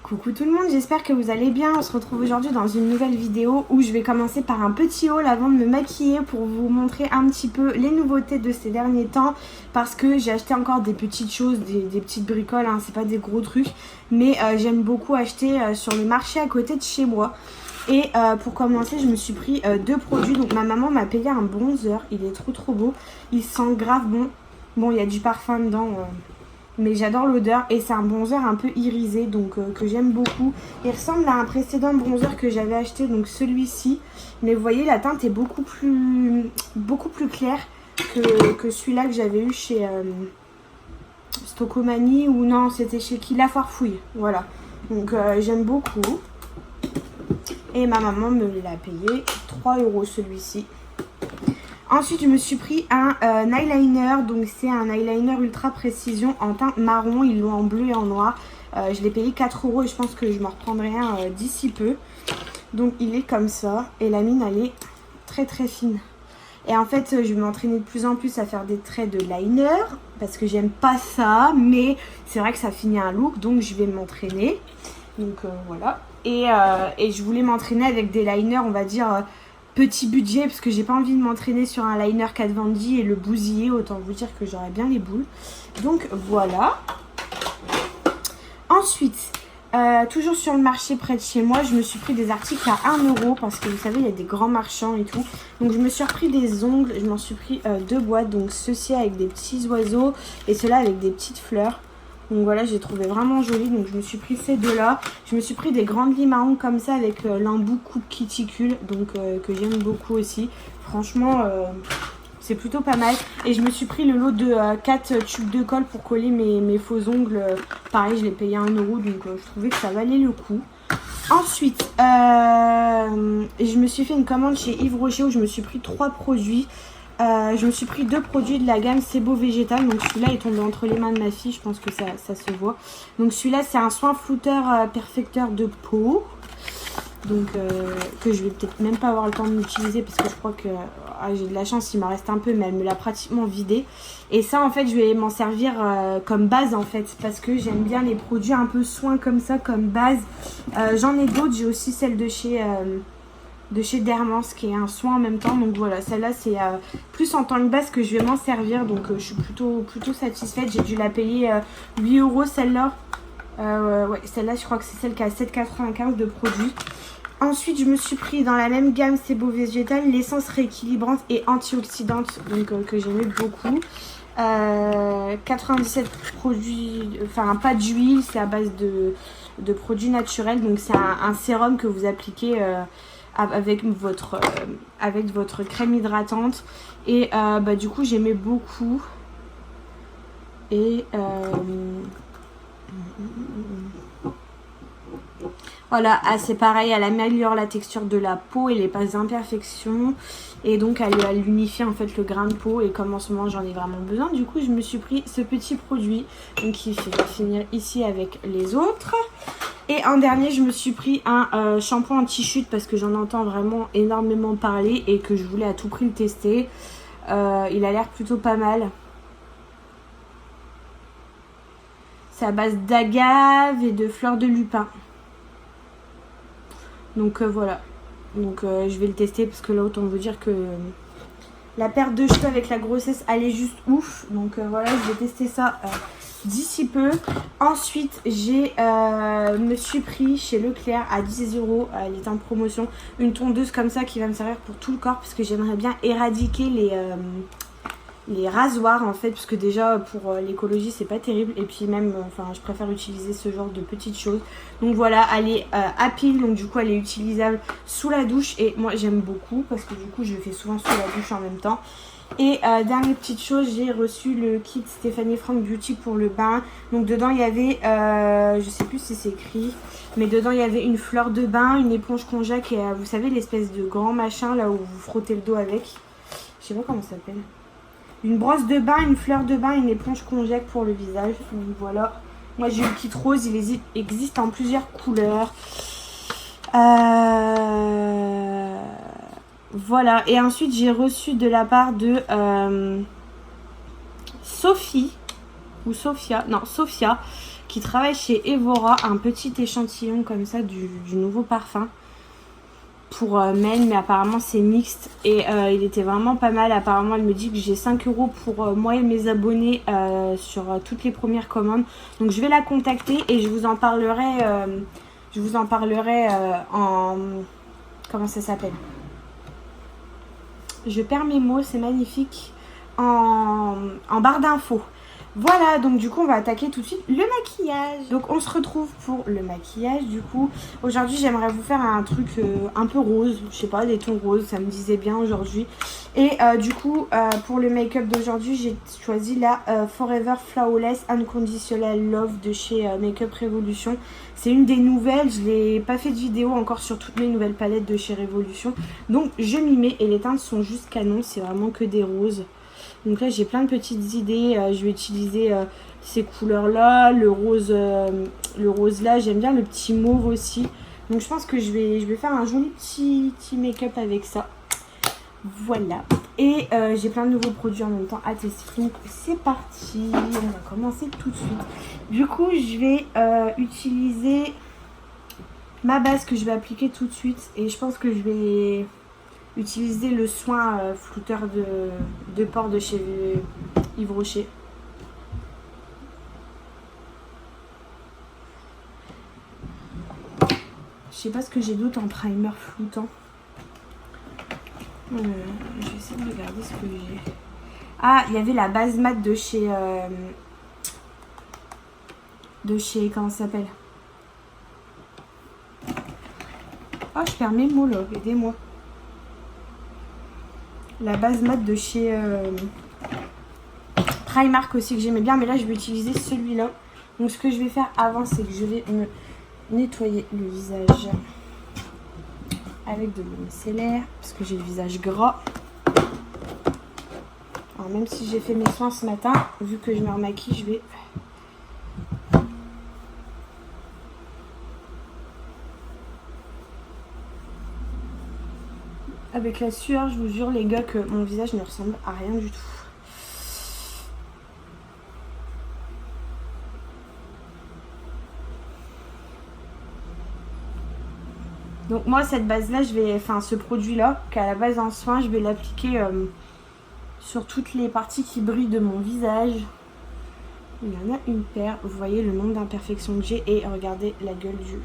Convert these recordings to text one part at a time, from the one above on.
Coucou tout le monde, j'espère que vous allez bien. On se retrouve aujourd'hui dans une nouvelle vidéo où je vais commencer par un petit haul avant de me maquiller pour vous montrer un petit peu les nouveautés de ces derniers temps, parce que j'ai acheté encore des petites choses, des petites bricoles, hein, c'est pas des gros trucs, mais j'aime beaucoup acheter sur le marché à côté de chez moi. Et pour commencer, je me suis pris deux produits. Donc ma maman m'a payé un bronzer, il est trop beau, il sent grave bon. Bon, il y a du parfum dedans, mais j'adore l'odeur et c'est un bronzer un peu irisé, donc que j'aime beaucoup. Il ressemble à un précédent bronzer que j'avais acheté, donc celui-ci, mais vous voyez la teinte est beaucoup plus claire que celui-là que j'avais eu chez Stocomanie, ou non, c'était chez qui, La Farfouille, voilà. Donc j'aime beaucoup et ma maman me l'a payé 3 € celui-ci. Ensuite, je me suis pris un eyeliner, donc c'est un eyeliner ultra précision en teint marron, ils l'ont en bleu et en noir. Je l'ai payé 4 € et je pense que je m'en reprendrai un d'ici peu. Donc il est comme ça et la mine elle est très fine. Et en fait, je vais m'entraîner de plus en plus à faire des traits de liner parce que j'aime pas ça, mais c'est vrai que ça finit un look, donc je vais m'entraîner. Donc voilà. Et je voulais m'entraîner avec des liners, on va dire petit budget, parce que j'ai pas envie de m'entraîner sur un liner Kat Von D et le bousiller, autant vous dire que j'aurais bien les boules. Donc voilà. Ensuite, toujours sur le marché près de chez moi, je me suis pris des articles à 1 € parce que vous savez, il y a des grands marchands et tout. Donc je me suis repris des ongles, je m'en suis pris deux boîtes, donc ceux-ci avec des petits oiseaux et ceux-là avec des petites fleurs. Donc voilà, j'ai trouvé vraiment joli, donc je me suis pris ces deux-là. Je me suis pris des grandes limes marron comme ça avec l'embout coupe cuticule, donc que j'aime beaucoup aussi. Franchement, c'est plutôt pas mal. Et je me suis pris le lot de 4 tubes de colle pour coller mes faux ongles. Pareil, je l'ai payé 1 €, donc je trouvais que ça valait le coup. Ensuite, je me suis fait une commande chez Yves Rocher où je me suis pris 3 produits. Je me suis pris 2 produits de la gamme C'est Beau Végétal. Donc celui-là est tombé entre les mains de ma fille, je pense que ça se voit. Donc celui-là c'est un soin flouteur perfecteur de peau. Donc que je vais peut-être même pas avoir le temps d'utiliser parce que je crois que j'ai de la chance, il m'en reste un peu, mais elle me l'a pratiquement vidé. Et ça en fait je vais m'en servir comme base en fait, parce que j'aime bien les produits un peu soins comme ça, comme base. J'en ai d'autres, j'ai aussi celle de chez Dermance qui est un soin en même temps. Donc voilà, celle-là c'est plus en tant que base que je vais m'en servir, donc je suis plutôt satisfaite. J'ai dû la payer 8 € celle-là. Ouais, celle-là je crois que c'est celle qui a 7,95 de produit. Ensuite je me suis pris dans la même gamme C'est Beau Végétal l'essence rééquilibrante et antioxydante, donc que j'aimais beaucoup. 97 produits, enfin pas d'huile, c'est à base de produits naturels. Donc c'est un sérum que vous appliquez avec votre crème hydratante. Et du coup j'aimais beaucoup. Et voilà, c'est pareil, elle améliore la texture de la peau et les imperfections. Et donc elle unifie en fait le grain de peau. Et comme en ce moment j'en ai vraiment besoin, du coup je me suis pris ce petit produit. Donc qui va finir ici avec les autres. Et en dernier je me suis pris un shampoing anti-chute parce que j'en entends vraiment énormément parler et que je voulais à tout prix le tester. Il a l'air plutôt pas mal. C'est à base d'agave et de fleurs de lupin. Donc voilà. Donc je vais le tester parce que là autant vous dire que la perte de cheveux avec la grossesse elle est juste ouf. Donc voilà, je vais tester ça d'ici peu. Ensuite me suis pris chez Leclerc à 10 €, elle est en promotion, une tondeuse comme ça qui va me servir pour tout le corps parce que j'aimerais bien éradiquer les rasoirs en fait, parce que déjà pour l'écologie c'est pas terrible, et puis même je préfère utiliser ce genre de petites choses. Donc voilà, elle est à pile, donc du coup elle est utilisable sous la douche et moi j'aime beaucoup parce que du coup je le fais souvent sous la douche en même temps. Et dernière petite chose, j'ai reçu le kit Stéphanie Frank Beauty pour le bain. Donc dedans il y avait, je sais plus si c'est écrit, mais dedans il y avait une fleur de bain, une éponge konjac et vous savez l'espèce de grand machin là où vous frottez le dos avec, je sais pas comment ça s'appelle. Une brosse de bain, une fleur de bain, une éponge konjac pour le visage. Donc voilà. Moi j'ai eu le kit rose, il existe en plusieurs couleurs. Voilà. Et ensuite j'ai reçu de la part de Sophie ou Sophia, non Sophia, qui travaille chez Evora, un petit échantillon comme ça du nouveau parfum pour Men, mais apparemment c'est mixte et il était vraiment pas mal. Apparemment elle me dit que j'ai 5 € pour moi et mes abonnés sur toutes les premières commandes. Donc je vais la contacter et je vous en parlerai, en... comment ça s'appelle? Je perds mes mots, c'est magnifique. En barre d'infos. Voilà, donc du coup on va attaquer tout de suite le maquillage. Donc on se retrouve pour le maquillage. Du coup aujourd'hui j'aimerais vous faire un truc un peu rose, je sais pas, des tons roses, ça me disait bien aujourd'hui. Et du coup pour le make-up d'aujourd'hui j'ai choisi la Forever Flawless Unconditional Love de chez Make-up Revolution. C'est une des nouvelles, je n'ai pas fait de vidéo encore sur toutes mes nouvelles palettes de chez Revolution. Donc je m'y mets et les teintes sont juste canon, c'est vraiment que des roses. Donc là j'ai plein de petites idées, je vais utiliser ces couleurs là, le rose là, j'aime bien le petit mauve aussi. Donc je pense que je vais faire un joli petit make-up avec ça. Voilà. Et j'ai plein de nouveaux produits en même temps à tester. Donc c'est parti, on va commencer tout de suite. Du coup je vais utiliser ma base que je vais appliquer tout de suite. Et je pense que je vais utiliser le soin flouteur de pores de chez Yves Rocher. Je sais pas ce que j'ai d'autre en primer floutant. Je vais essayer de regarder ce que j'ai. Ah, il y avait la base mat de chez comment ça s'appelle? Oh, je perds mes mots là, aidez-moi. La base mat de chez Primark aussi que j'aimais bien, mais là je vais utiliser celui-là. Donc ce que je vais faire avant, c'est que je vais me nettoyer le visage avec de l'eau micellaire parce que j'ai le visage gras. Alors même si j'ai fait mes soins ce matin, vu que je me remaquille, je vais avec la sueur, je vous jure les gars que mon visage ne ressemble à rien du tout. Donc moi cette base là, ce produit là, qui est à la base en soin, je vais l'appliquer sur toutes les parties qui brillent de mon visage. Il y en a une paire, vous voyez le nombre d'imperfections que j'ai et regardez la gueule du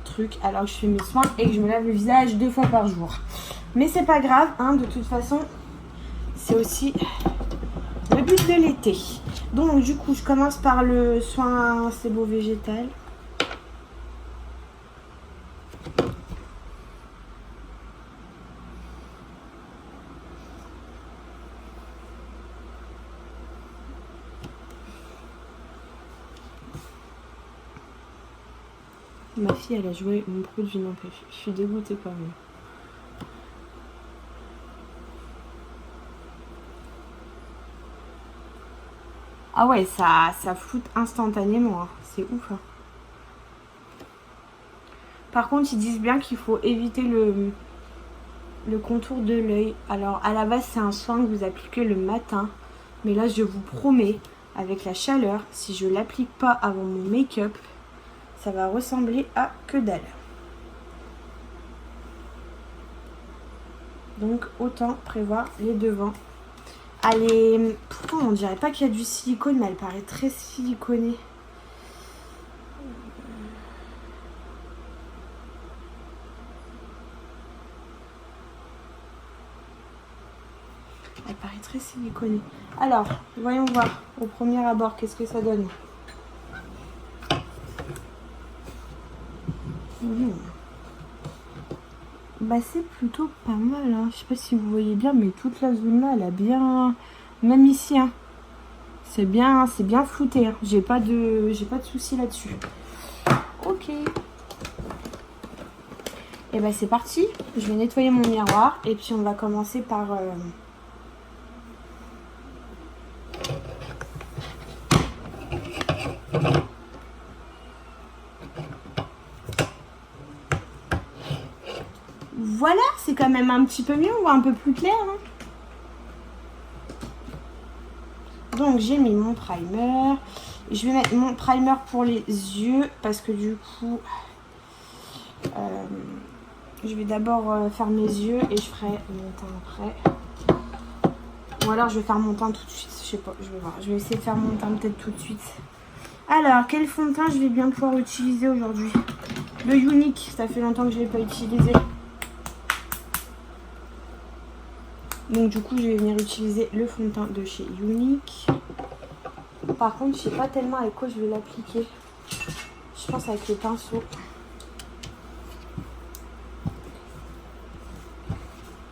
truc alors que je fais mes soins et que je me lave le visage 2 fois par jour. Mais c'est pas grave, hein, de toute façon, c'est aussi le but de l'été. Donc du coup, je commence par le soin sebo végétal. Ma fille, elle a joué mon produit, n'empêche. Je suis dégoûtée quand même. Ah ouais, ça floute instantanément. Hein. C'est ouf. Hein. Par contre, ils disent bien qu'il faut éviter le contour de l'œil. Alors, à la base, c'est un soin que vous appliquez le matin. Mais là, je vous promets, avec la chaleur, si je ne l'applique pas avant mon make-up, ça va ressembler à que dalle. Donc, autant prévoir les devants. Allez, pourtant, on dirait pas qu'il y a du silicone, mais elle paraît très siliconée. Elle paraît très siliconée. Alors, voyons voir au premier abord qu'est-ce que ça donne. Bah c'est plutôt pas mal, hein. Je sais pas si vous voyez bien, mais toute la zone là, elle a bien... Même ici, hein. C'est bien flouté, hein. J'ai pas de soucis là-dessus. Ok. Et bah c'est parti. Je vais nettoyer mon miroir et puis on va commencer par... Voilà, c'est quand même un petit peu mieux, on voit un peu plus clair. Hein. Donc j'ai mis mon primer Je vais mettre mon primer pour les yeux parce que du coup, je vais d'abord faire mes yeux et je ferai mon teint après. Ou alors je vais faire mon teint tout de suite, je sais pas, je vais voir. Je vais essayer de faire mon teint peut-être tout de suite. Alors, quel fond de teint je vais bien pouvoir utiliser aujourd'hui? Le Younique, ça fait longtemps que je ne l'ai pas utilisé. Donc du coup, je vais venir utiliser le fond de teint de chez Younique. Par contre, je ne sais pas tellement avec quoi je vais l'appliquer. Je pense avec le pinceau.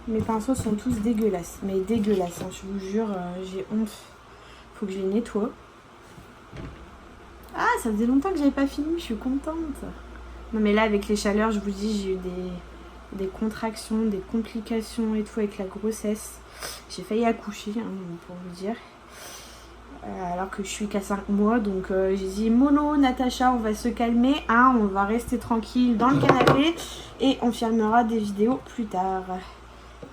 Mes pinceaux sont tous dégueulasses. Mais dégueulasses, hein, je vous jure, j'ai honte. Faut que je les nettoie. Ah, ça faisait longtemps que j'avais pas fini, je suis contente. Non mais là, avec les chaleurs, je vous dis, j'ai eu des contractions, des complications et tout avec la grossesse. J'ai failli accoucher, hein, pour vous dire. Alors que je suis qu'à 5 mois, donc j'ai dit mollo Natacha, on va se calmer, hein, on va rester tranquille dans le canapé et on filmera des vidéos plus tard.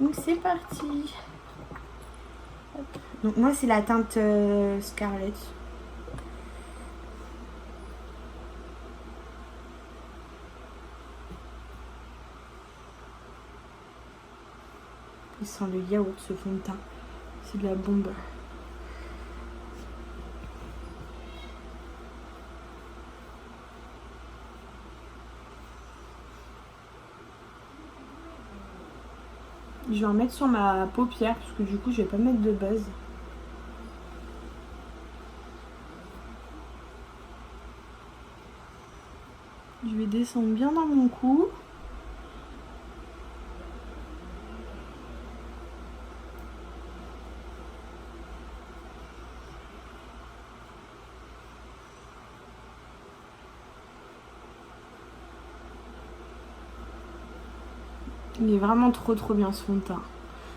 Donc c'est parti. Hop. Donc moi c'est la teinte Scarlett. Il sent le yaourt ce fond de teint, c'est de la bombe. Je vais en mettre sur ma paupière parce que du coup je vais pas mettre de base. Je vais descendre bien dans mon cou. Il est vraiment trop bien ce fond de teint.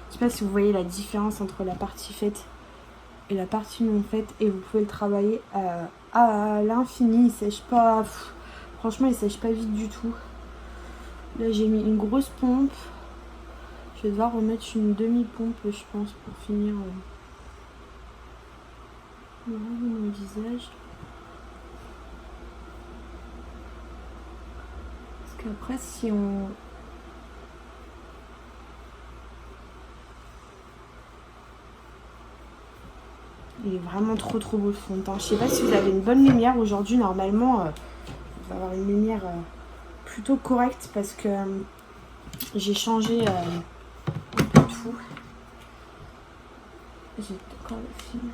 Je sais pas si vous voyez la différence entre la partie faite et la partie non faite. Et vous pouvez le travailler à l'infini. Il sèche pas. Franchement, il sèche pas vite du tout. Là, j'ai mis une grosse pompe. Je vais devoir remettre une demi-pompe, je pense, pour finir mon visage. Parce qu'après, si on... Il est vraiment trop beau ce fond de teint. Je sais pas si vous avez une bonne lumière aujourd'hui. Normalement, vous allez avoir une lumière plutôt correcte parce que j'ai changé un peu tout. J'ai encore le film.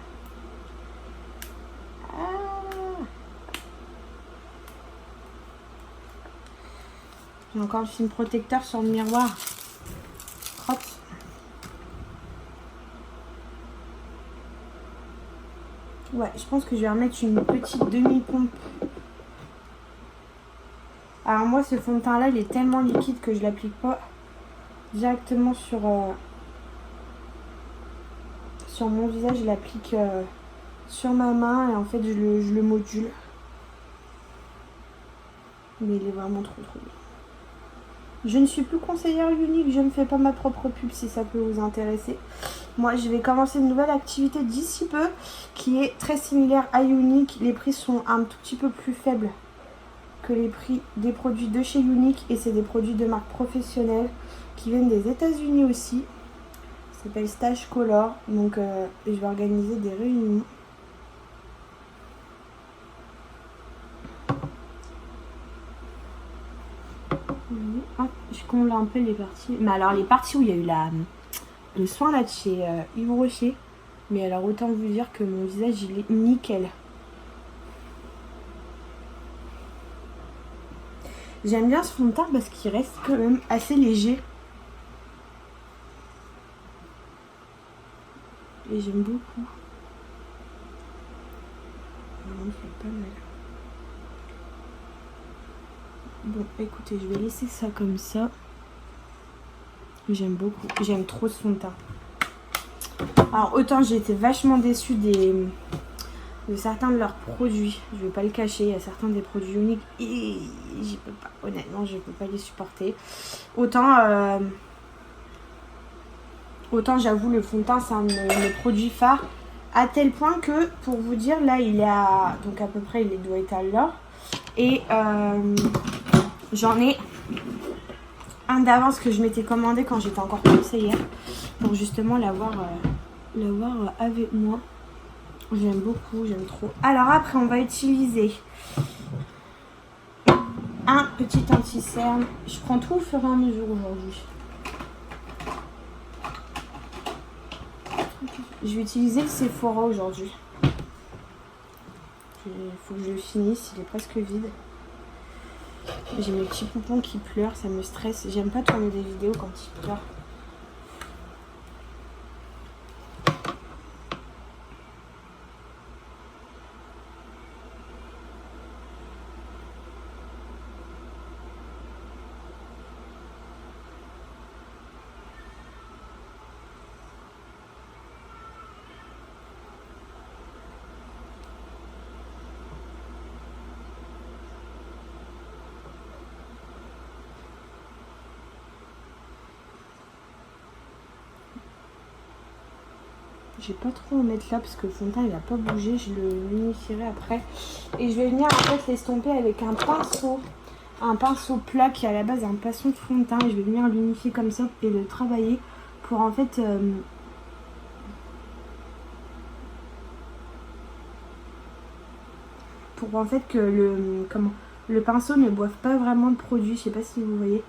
J'ai encore le film protecteur sur le miroir. Crotte. Ouais, je pense que je vais remettre une petite demi-pompe. Alors moi, ce fond de teint là, il est tellement liquide que je l'applique pas directement sur mon visage. Je l'applique sur ma main et en fait, je le module. Mais il est vraiment trop bien. Je ne suis plus conseillère Younique, je ne fais pas ma propre pub si ça peut vous intéresser. Moi, je vais commencer une nouvelle activité d'ici peu qui est très similaire à Younique. Les prix sont un tout petit peu plus faibles que les prix des produits de chez Younique et c'est des produits de marque professionnelle qui viennent des États-Unis aussi. Ça s'appelle Stage Color. Donc, je vais organiser des réunions. Ah, je comble un peu les parties. Mais alors les parties où il y a eu le soin là de chez Yves Rocher. Mais alors autant vous dire que mon visage il est nickel. J'aime bien ce fond de teint parce qu'il reste quand même assez léger. Et j'aime beaucoup. C'est pas mal. Bon, écoutez, je vais laisser ça comme ça. J'aime beaucoup. J'aime trop ce fond de teint. Alors, autant j'ai été vachement déçue de certains de leurs produits. Je vais pas le cacher. Il y a certains des produits uniques et j'y peux pas. Honnêtement, je peux pas les supporter. Autant j'avoue, le fond de teint, c'est un de mes produits phares. À tel point que, pour vous dire, là, il est à... Donc, à peu près, il doit être à l'heure. Et j'en ai un d'avance que je m'étais commandé quand j'étais encore conseillère. Pour justement l'avoir avec moi. J'aime beaucoup, j'aime trop. Alors, après, on va utiliser un petit anti-cerne. Je prends tout au fur et à mesure aujourd'hui. Je vais utiliser le Sephora aujourd'hui. Il faut que je le finisse, il est presque vide. J'ai mes petits poupons qui pleurent, ça me stresse. J'aime pas tourner des vidéos quand ils pleurent. Je vais pas trop en mettre là parce que le fond de teint il a pas bougé. Je l'unifierai après. Et je vais venir en fait l'estomper avec un pinceau. Un pinceau plat qui est à la base un pinceau de fond de teint. Et je vais venir l'unifier comme ça et le travailler pour en fait... pour en fait que le pinceau ne boive pas vraiment de produit. Je sais pas si vous voyez.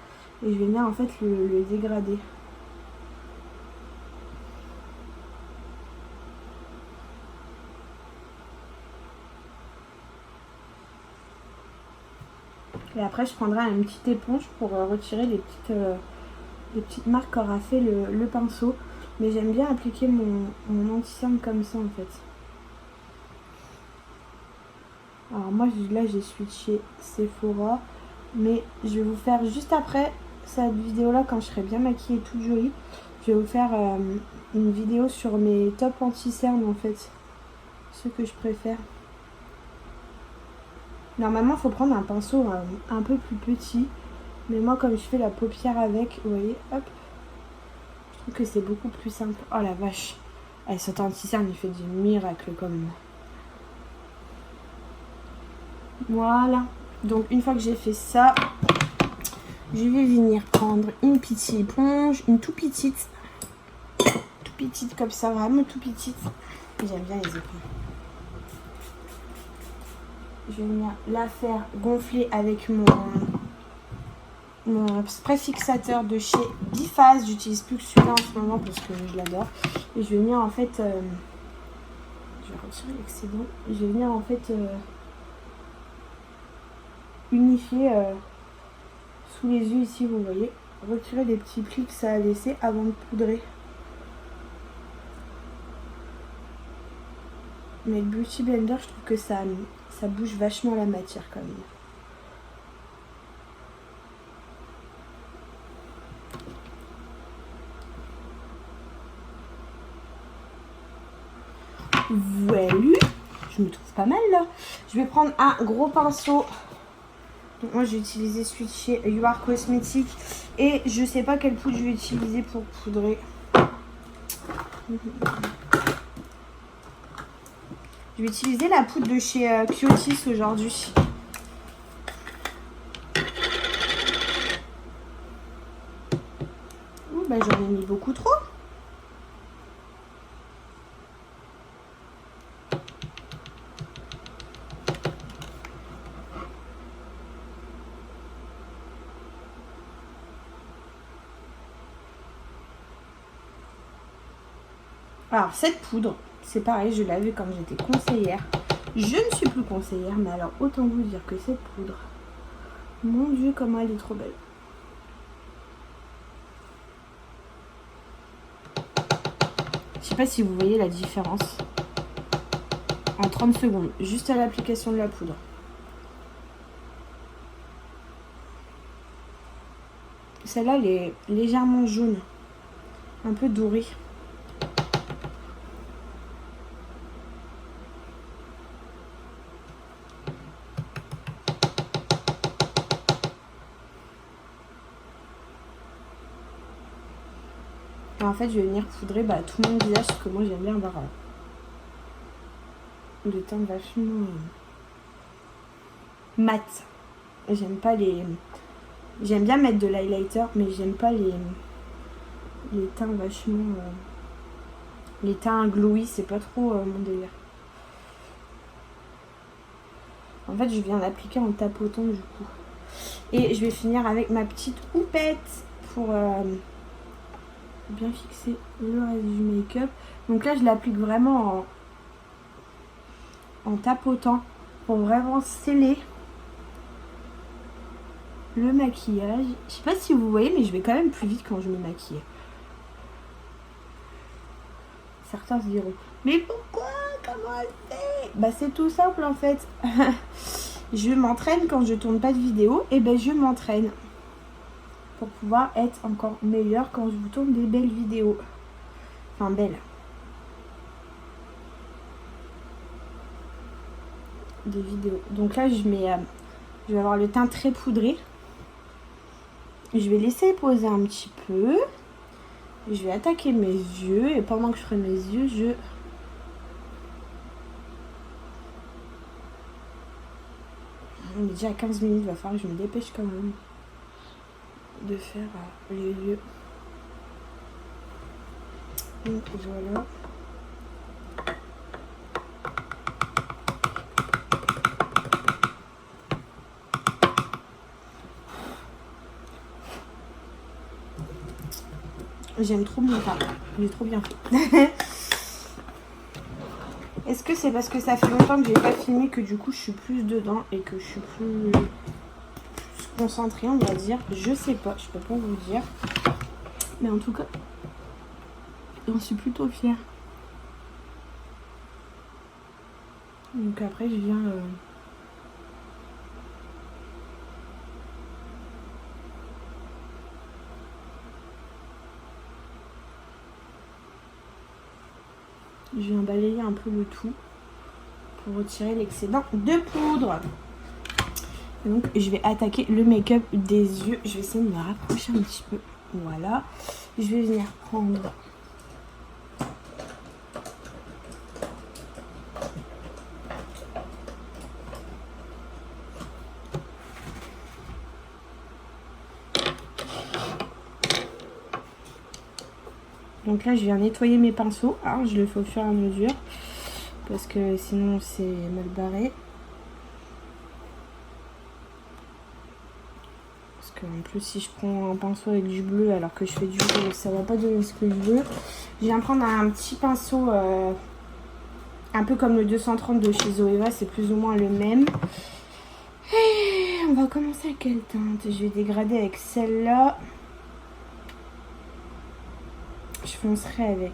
Et je vais venir en fait le dégrader. Et après, je prendrai une petite éponge pour retirer les petites marques qu'aura fait le pinceau. Mais j'aime bien appliquer mon anti-cerne comme ça, en fait. Alors moi, là, j'ai switché Sephora. Mais je vais vous faire juste après cette vidéo-là, quand je serai bien maquillée et toute jolie, je vais vous faire une vidéo sur mes tops anti-cerne, en fait. Ceux que je préfère. Normalement, il faut prendre un pinceau un peu plus petit. Mais moi, comme je fais la paupière avec, vous voyez, hop. Je trouve que c'est beaucoup plus simple. Oh la vache. Allez, cet anti-cerne, il fait du miracle quand même. Voilà. Donc, une fois que j'ai fait ça, je vais venir prendre une petite éponge. Une tout petite. Tout petite comme ça, vraiment tout petite. J'aime bien les éponges. Je vais venir la faire gonfler avec mon spray fixateur de chez Biphase. J'utilise plus que celui-là en ce moment parce que je l'adore. Et je vais venir en fait... je vais retirer l'excédent. Je vais venir en fait unifier sous les yeux ici, vous voyez. Retirer les petits plis que ça a laissé avant de poudrer. Mais le Beauty Blender, je trouve que ça bouge vachement la matière quand même. Voilà, je me trouve pas mal là. Je vais prendre un gros pinceau. Donc moi j'ai utilisé celui de chez You Are Cosmetics. Et je sais pas quelle poudre je vais utiliser pour poudrer. Je vais utiliser la poudre de chez Kiotis aujourd'hui. Bah, j'en ai mis beaucoup trop. Alors cette poudre, c'est pareil, je l'avais quand j'étais conseillère. Je ne suis plus conseillère, mais alors autant vous dire que cette poudre, mon Dieu, comment elle est trop belle. Je sais pas si vous voyez la différence en 30 secondes, juste à l'application de la poudre. Celle-là, elle est légèrement jaune, un peu dorée. Et en fait, je vais venir poudrer tout mon visage parce que moi j'aime bien avoir de teint vachement mat. J'aime pas les... J'aime bien mettre de l'highlighter, mais j'aime pas les teints vachement... Les teints glowy, c'est pas trop mon délire. En fait, je viens l'appliquer en tapotant du coup. Et je vais finir avec ma petite houppette pour bien fixer le reste du make-up. Donc là, je l'applique vraiment en tapotant pour vraiment sceller le maquillage. Je sais pas si vous voyez, mais je vais quand même plus vite quand je me maquille. Certains se diront, mais pourquoi? Comment elle fait? Bah c'est tout simple en fait. Je m'entraîne quand je tourne pas de vidéo, et ben je m'entraîne pour pouvoir être encore meilleure quand je vous tourne des belles vidéos. Enfin belles. Des vidéos. Donc là je vais avoir le teint très poudré. Je vais laisser poser un petit peu. Je vais attaquer mes yeux et pendant que je ferai mes yeux, on est déjà à 15 minutes, il va falloir que je me dépêche quand même de faire les yeux. Donc voilà. J'aime trop mon teint. J'ai trop bien fait. Est-ce que c'est parce que ça fait longtemps que j'ai pas filmé que du coup je suis plus dedans et que je suis plus concentrée, on va dire? Je sais pas, je peux pas vous dire. Mais en tout cas, j'en suis plutôt fière. Donc après je viens... Je viens balayer un peu le tout pour retirer l'excédent de poudre. Et donc je vais attaquer le make-up des yeux. Je vais essayer de me rapprocher un petit peu. Voilà. Je vais venir prendre... Donc là, je viens nettoyer mes pinceaux. Alors, je le fais au fur et à mesure. Parce que sinon, c'est mal barré. Parce qu'en plus, si je prends un pinceau avec du bleu alors que je fais du rouge, ça va pas donner ce que je veux. Je viens prendre un petit pinceau un peu comme le 230 de chez Zoeva. C'est plus ou moins le même. Et on va commencer avec quelle teinte? Je vais dégrader avec celle-là. Je foncerai avec...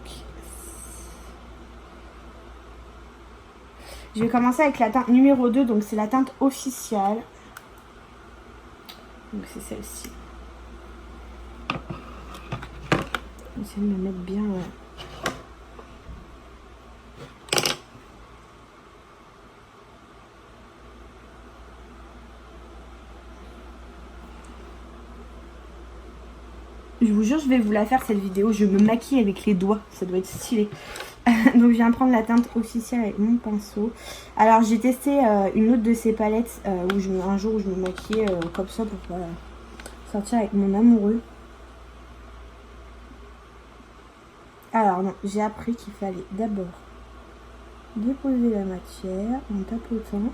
Je vais commencer avec la teinte numéro 2, donc c'est la teinte officielle. Donc c'est celle-ci. J'essaie de me mettre bien... Je vous jure, je vais vous la faire cette vidéo. Je me maquille avec les doigts. Ça doit être stylé. Donc je viens prendre la teinte officielle avec mon pinceau. Alors j'ai testé une autre de ces palettes où un jour où je me maquillais comme ça pour sortir avec mon amoureux. Alors non, j'ai appris qu'il fallait d'abord déposer la matière en tapotant.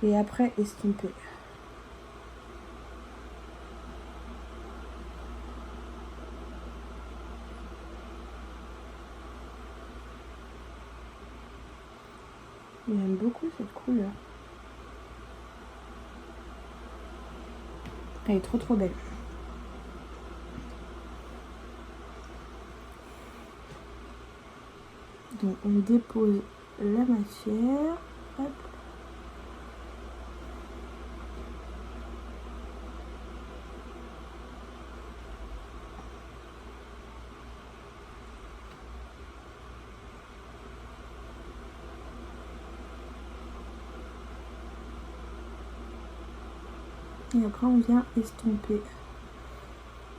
Et après estomper. J'aime beaucoup cette couleur. Elle est trop trop belle. Donc on dépose la matière. Hop. Et après on vient estomper.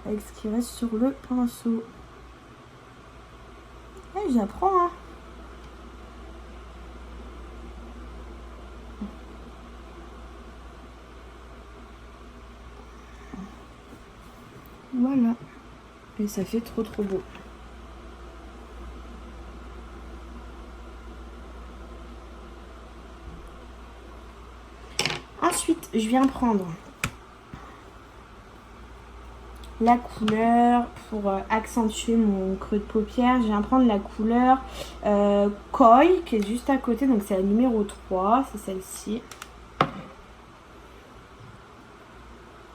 avec ce qui reste sur le pinceau. Eh, j'apprends, hein. Voilà. Et ça fait trop beau. Ensuite, je viens prendre la couleur pour accentuer mon creux de paupière. Je viens prendre la couleur Koi qui est juste à côté. Donc c'est la numéro 3, c'est celle-ci.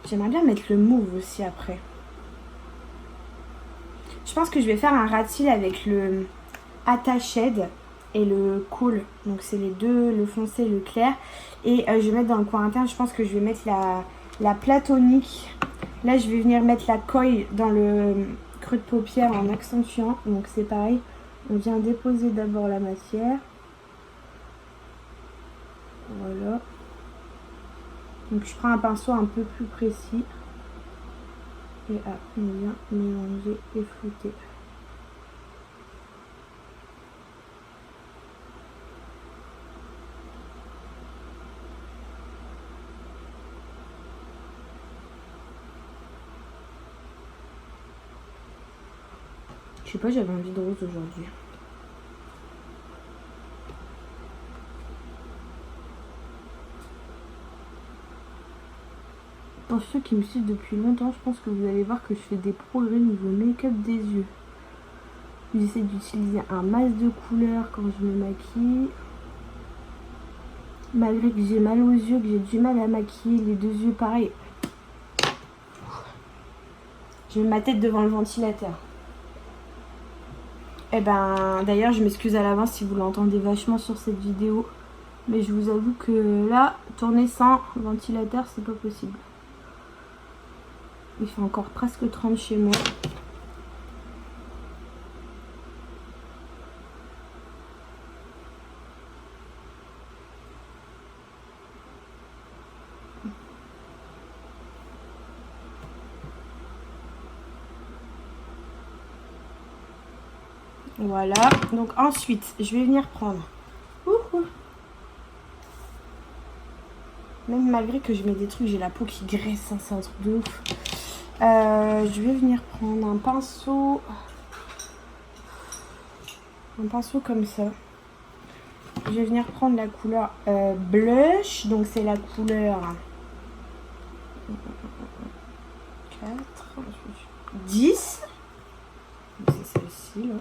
J'aimerais bien mettre le mauve aussi après. Je pense que je vais faire un rat cils avec le Attached et le Cool. Donc c'est les deux, le foncé et le clair. Et je vais mettre dans le coin interne, je pense que je vais mettre la platonique. Là je vais venir mettre la Koi dans le creux de paupière en accentuant. Donc c'est pareil, on vient déposer d'abord la matière. Voilà. Donc je prends un pinceau un peu plus précis. Et après on vient mélanger et flouter. Je sais pas, j'avais envie de rose aujourd'hui. Pour ceux qui me suivent depuis longtemps, je pense que vous allez voir que je fais des progrès niveau make-up des yeux. J'essaie d'utiliser un masse de couleurs quand je me maquille. Malgré que j'ai mal aux yeux, que j'ai du mal à maquiller les deux yeux pareil. Je mets ma tête devant le ventilateur. Eh ben, d'ailleurs, je m'excuse à l'avance si vous l'entendez vachement sur cette vidéo. Mais je vous avoue que là, tourner sans ventilateur, c'est pas possible. Il fait encore presque 30 chez moi. Voilà. Donc ensuite, je vais venir prendre. Même malgré que je mets des trucs, j'ai la peau qui graisse, hein, c'est un truc de ouf. Je vais venir prendre un pinceau comme ça. Je vais venir prendre la couleur blush, donc c'est la couleur 4, 10. C'est celle-ci là.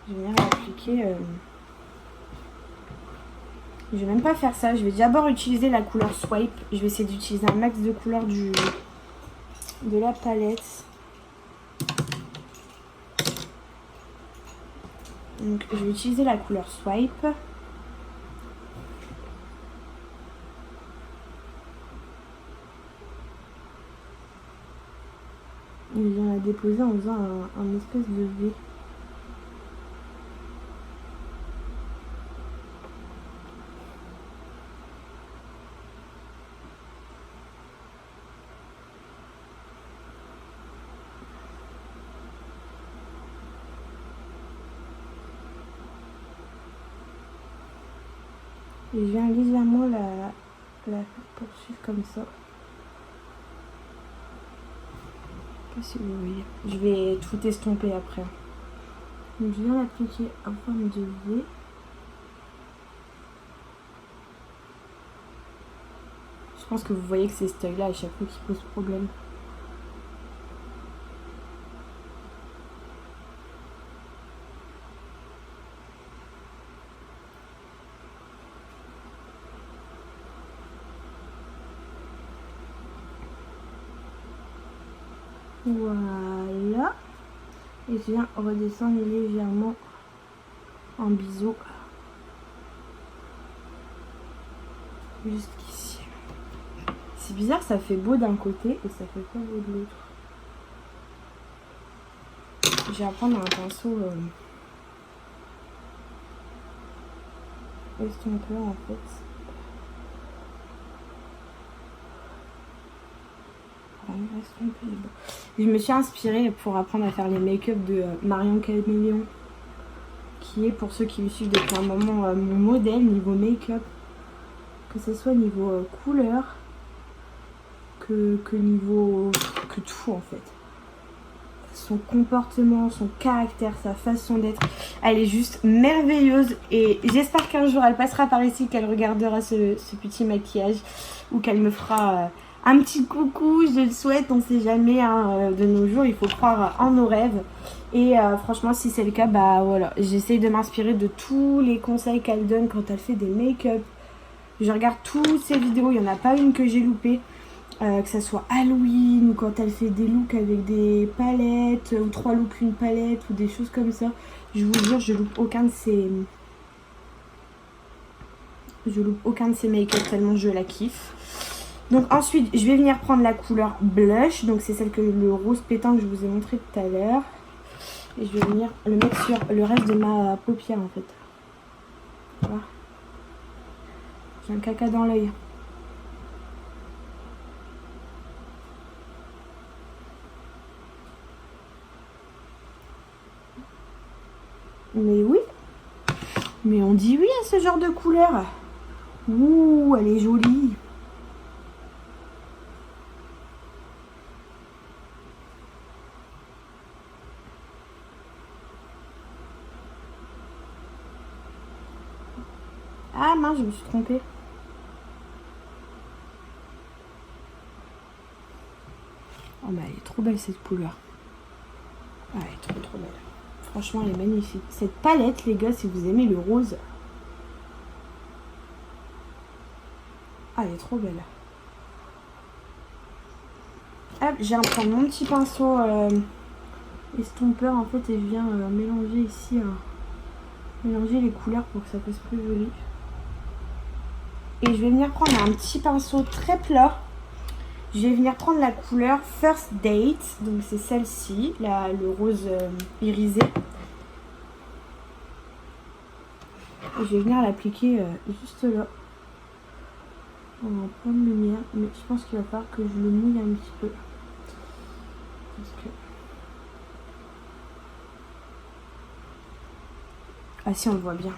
Je vais venir appliquer. Je vais même pas faire ça. Je vais d'abord utiliser la couleur Swipe. Je vais essayer d'utiliser un max de couleurs de la palette. Donc je vais utiliser la couleur Swipe. Je viens la déposer en faisant un espèce de V. Et je viens légèrement la poursuivre comme ça. Je sais pas si vous voyez. Je vais tout estomper après. Donc je viens l'appliquer en forme de V. Je pense que vous voyez que c'est cet œil là à chaque fois qui pose problème. Voilà. Et je viens redescendre légèrement en biseau. Jusqu'ici. C'est bizarre, ça fait beau d'un côté et ça fait pas beau de l'autre. Je vais prendre un pinceau estompeur en fait. même, reste un peu. Je me suis inspirée pour apprendre à faire les make-up de Marion Caméléon, qui est, pour ceux qui me suivent depuis un moment, mon modèle niveau make-up. Que ce soit niveau couleur, que niveau... que tout en fait. Son comportement, son caractère, sa façon d'être, elle est juste merveilleuse et j'espère qu'un jour elle passera par ici, qu'elle regardera ce petit maquillage ou qu'elle me fera un petit coucou, je le souhaite, on sait jamais, hein, de nos jours il faut croire en nos rêves et franchement si c'est le cas, bah voilà, j'essaye de m'inspirer de tous les conseils qu'elle donne quand elle fait des make-up. Je regarde toutes ses vidéos, il n'y en a pas une que j'ai loupée. Que ça soit Halloween ou quand elle fait des looks avec des palettes ou 3 looks une palette ou des choses comme ça, je vous jure je loupe aucun de ces make-up tellement je la kiffe. Donc ensuite je vais venir prendre la couleur blush, donc c'est celle que le rose pétant que je vous ai montré tout à l'heure, et je vais venir le mettre sur le reste de ma paupière en fait. Voilà. J'ai un caca dans l'œil. Mais oui, mais on dit oui à ce genre de couleur. Ouh, elle est jolie. Ah mince, je me suis trompée. Oh mais elle est trop belle cette couleur. Ah, elle est trop belle. Franchement, elle est magnifique. Cette palette, les gars, si vous aimez le rose. Ah, elle est trop belle. Hop, je viens prendre mon petit pinceau estompeur en fait et je viens mélanger ici, mélanger les couleurs pour que ça fasse plus joli. Et je vais venir prendre un petit pinceau très plat. Je vais venir prendre la couleur First Date, donc c'est celle-ci, le rose irisé. Et je vais venir l'appliquer juste là. On va prendre lumière, mais je pense qu'il va falloir que je le mouille un petit peu. Parce que... Ah si, on le voit bien.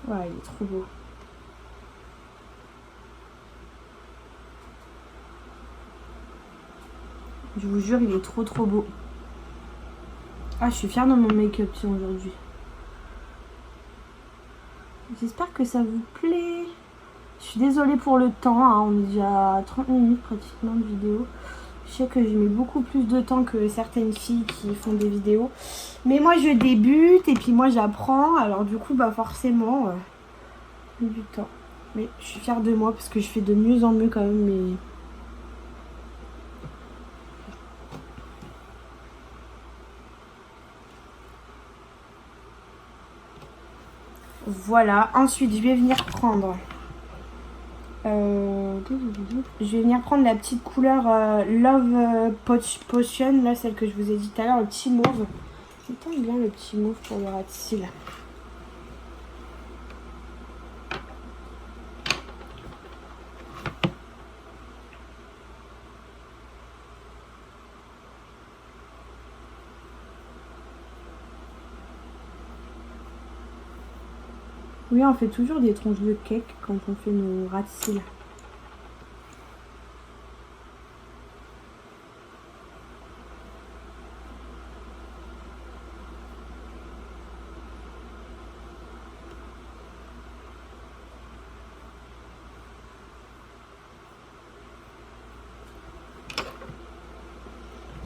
Ouais, il est trop beau. Je vous jure, il est trop beau. Ah, je suis fière de mon make-up aujourd'hui. J'espère que ça vous plaît. Je suis désolée pour le temps, hein, on est déjà à 30 minutes pratiquement de vidéo. Je sais que j'ai mis beaucoup plus de temps que certaines filles qui font des vidéos. Mais moi je débute et puis moi j'apprends. Alors du coup bah forcément du temps. Mais je suis fière de moi parce que je fais de mieux en mieux quand même. Mais... Voilà, ensuite je vais venir prendre la petite couleur Love Potion, là celle que je vous ai dit tout à l'heure, le petit mauve. Je tente bien le petit mauve pour le ras de cils. Oui, on fait toujours des tranches de cake quand on fait nos ras de cils.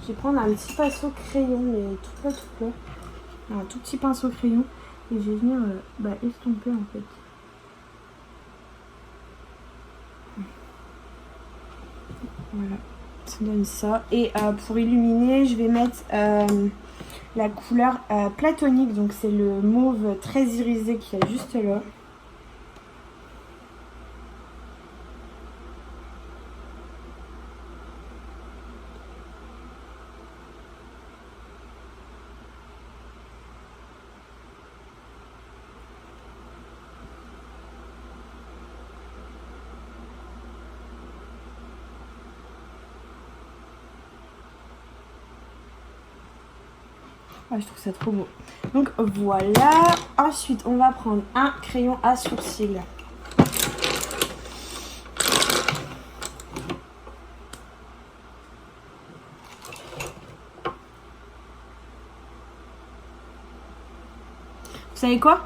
Je vais prendre un petit pinceau crayon, mais tout plat. Un tout petit pinceau crayon. Et je vais venir estomper en fait. Voilà, ça donne ça. Et pour illuminer, je vais mettre la couleur platonique. Donc c'est le mauve très irisé qui est juste là. Ah, je trouve ça trop beau. Donc voilà. Ensuite, on va prendre un crayon à sourcils. Vous savez quoi?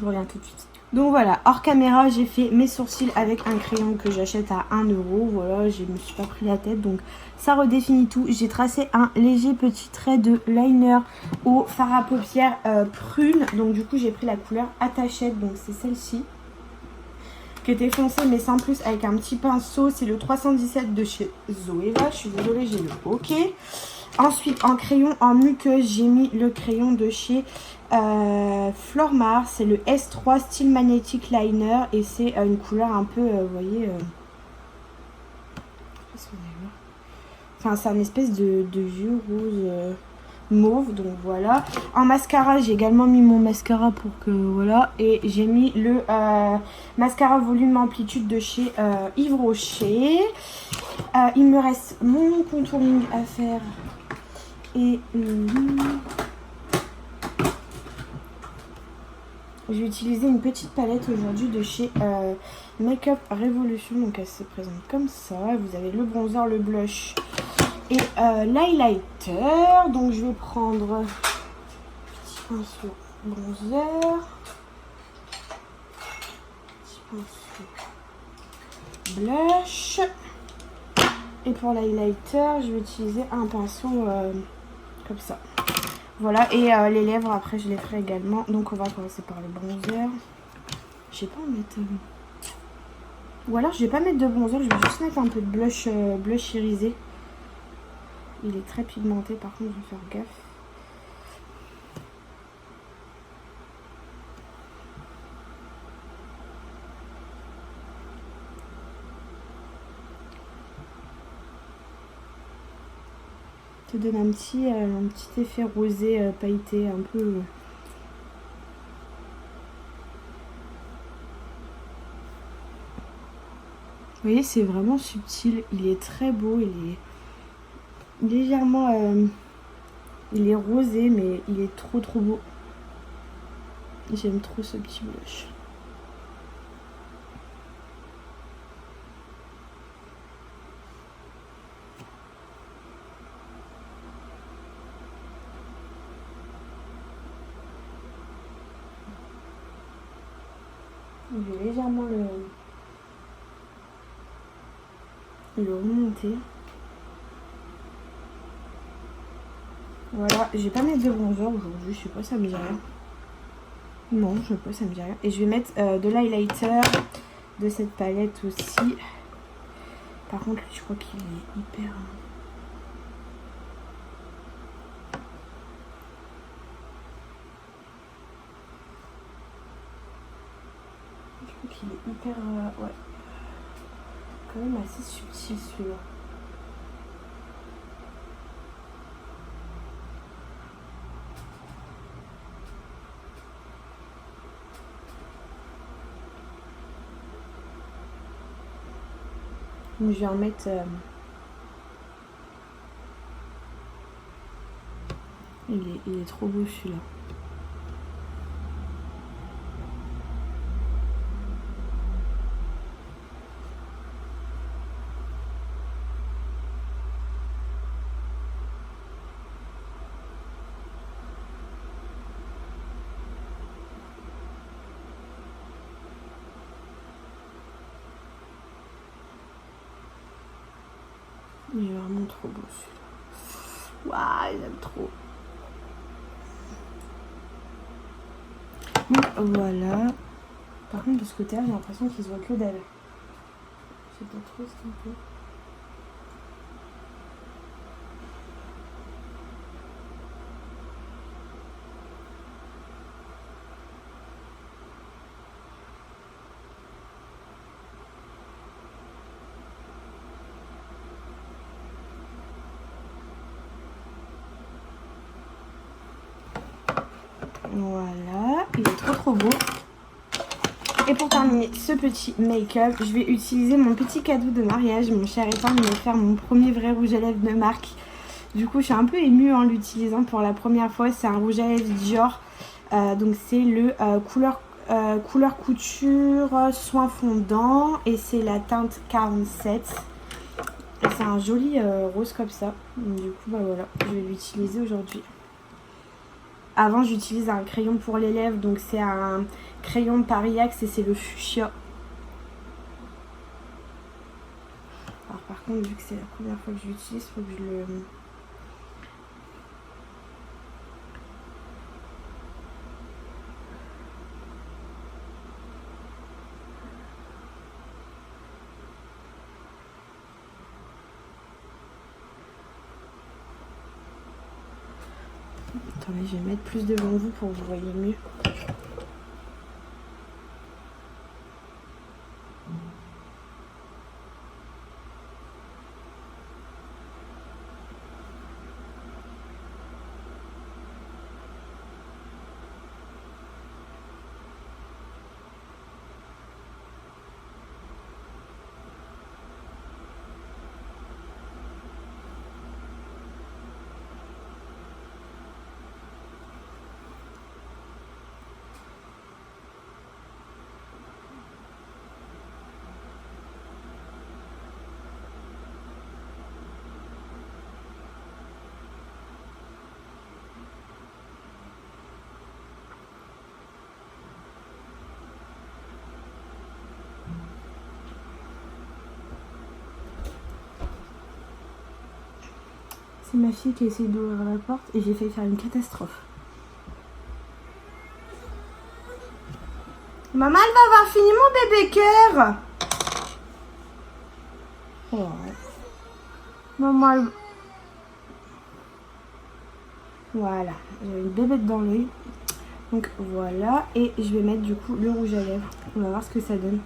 Je reviens tout de suite. Donc voilà, hors caméra, j'ai fait mes sourcils avec un crayon que j'achète à 1 euro. Voilà, je me suis pas pris la tête, donc ça redéfinit tout. J'ai tracé un léger petit trait de liner au fard à paupières prune. Donc du coup, j'ai pris la couleur attachette, donc c'est celle-ci. Qui était foncée, mais sans plus, avec un petit pinceau. C'est le 317 de chez Zoeva. Je suis désolée, j'ai le OK. Ensuite, en crayon en muqueuse, j'ai mis le crayon de chez Flormar. C'est le S3 Style Magnetic Liner. Et c'est une couleur un peu, vous voyez... enfin, c'est un espèce de vieux rose mauve. Donc voilà. En mascara, j'ai également mis mon mascara pour que... Voilà. Et j'ai mis le mascara volume amplitude de chez Yves Rocher. Il me reste mon contouring à faire. Et je vais utiliser une petite palette aujourd'hui de chez Makeup Revolution. Donc elle se présente comme ça. Vous avez le bronzer, le blush et l'highlighter. Donc je vais prendre un petit pinceau bronzer, petit pinceau blush. Et pour l'highlighter, je vais utiliser un pinceau comme ça. Voilà, et les lèvres, après, je les ferai également. Donc, on va commencer par le bronzer. Je vais pas en mettre... Ou alors, je vais pas mettre de bronzer, je vais juste mettre un peu de blush, blush irisé. Il est très pigmenté, par contre, je vais faire gaffe. Ça donne un petit effet rosé pailleté, un peu... Vous voyez, c'est vraiment subtil. Il est très beau. Il est légèrement... il est rosé, mais il est trop beau. J'aime trop ce petit blush. Je vais légèrement le remonter. Voilà, je vais pas mettre de bronzer aujourd'hui, je sais pas, ça me dit rien. Non, je sais pas, ça me dit rien. Et je vais mettre de l'highlighter de cette palette aussi. Par contre, je crois qu'il est hyper... Je crois qu'il est hyper... ouais. Quand même assez subtil celui-là. Donc je vais en mettre... il est trop beau celui-là. Il est vraiment trop beau celui-là. Waouh, il aime trop. Donc voilà. Par contre de ce côté-là, j'ai l'impression qu'il se voit que d'elle. Je sais pas trop ce qu'il fait. Voilà, il est trop beau. Et pour terminer ce petit make-up, je vais utiliser mon petit cadeau de mariage. Mon cher épargne m'a offert mon premier vrai rouge à lèvres de marque. Du coup, je suis un peu émue en l'utilisant pour la première fois. C'est un rouge à lèvres Dior. Donc c'est le couleur couture soin fondant. Et c'est la teinte 47. Et c'est un joli rose comme ça. Donc, du coup, bah voilà, je vais l'utiliser aujourd'hui. Avant, j'utilise un crayon pour les lèvres. Donc c'est un crayon Pariax et c'est le fuchsia. Alors par contre, vu que c'est la première fois que je l'utilise, il faut que je le... Attendez, je vais mettre plus devant vous pour que vous voyez mieux. C'est ma fille qui essaie d'ouvrir la porte et j'ai failli faire une catastrophe. Maman, elle va avoir fini mon bébé cœur. Ouais. Maman, elle... Voilà, j'ai une bébête dans l'œil. Donc voilà, et je vais mettre du coup le rouge à lèvres. On va voir ce que ça donne.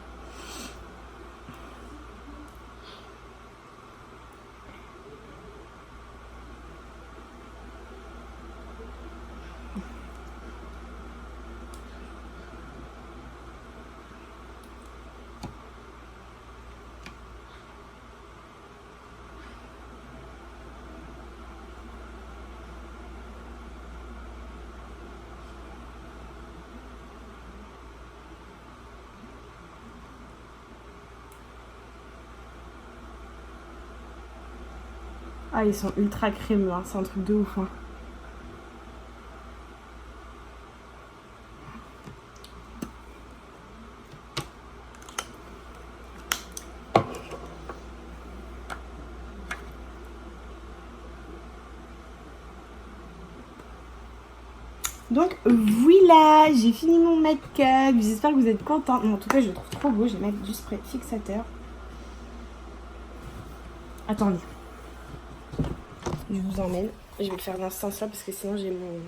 Ah, ils sont ultra crémeux, hein. C'est un truc de ouf. Hein. Donc voilà, j'ai fini mon make-up. J'espère que vous êtes contents. En tout cas, je le trouve trop beau. Je vais mettre du spray fixateur. Attendez. Je vous emmène. Je vais le faire dans ce sens-là parce que sinon j'ai mon...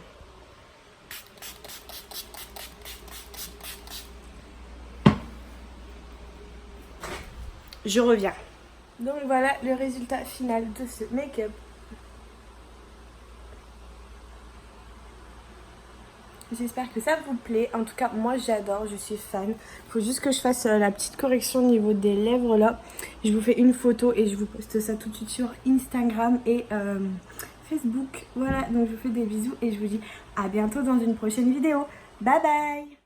Je reviens. Donc voilà le résultat final de ce make-up. J'espère que ça vous plaît. En tout cas, moi j'adore, je suis fan. Il faut juste que je fasse la petite correction au niveau des lèvres là. Je vous fais une photo et je vous poste ça tout de suite sur Instagram et Facebook. Voilà, donc je vous fais des bisous et je vous dis à bientôt dans une prochaine vidéo. Bye bye!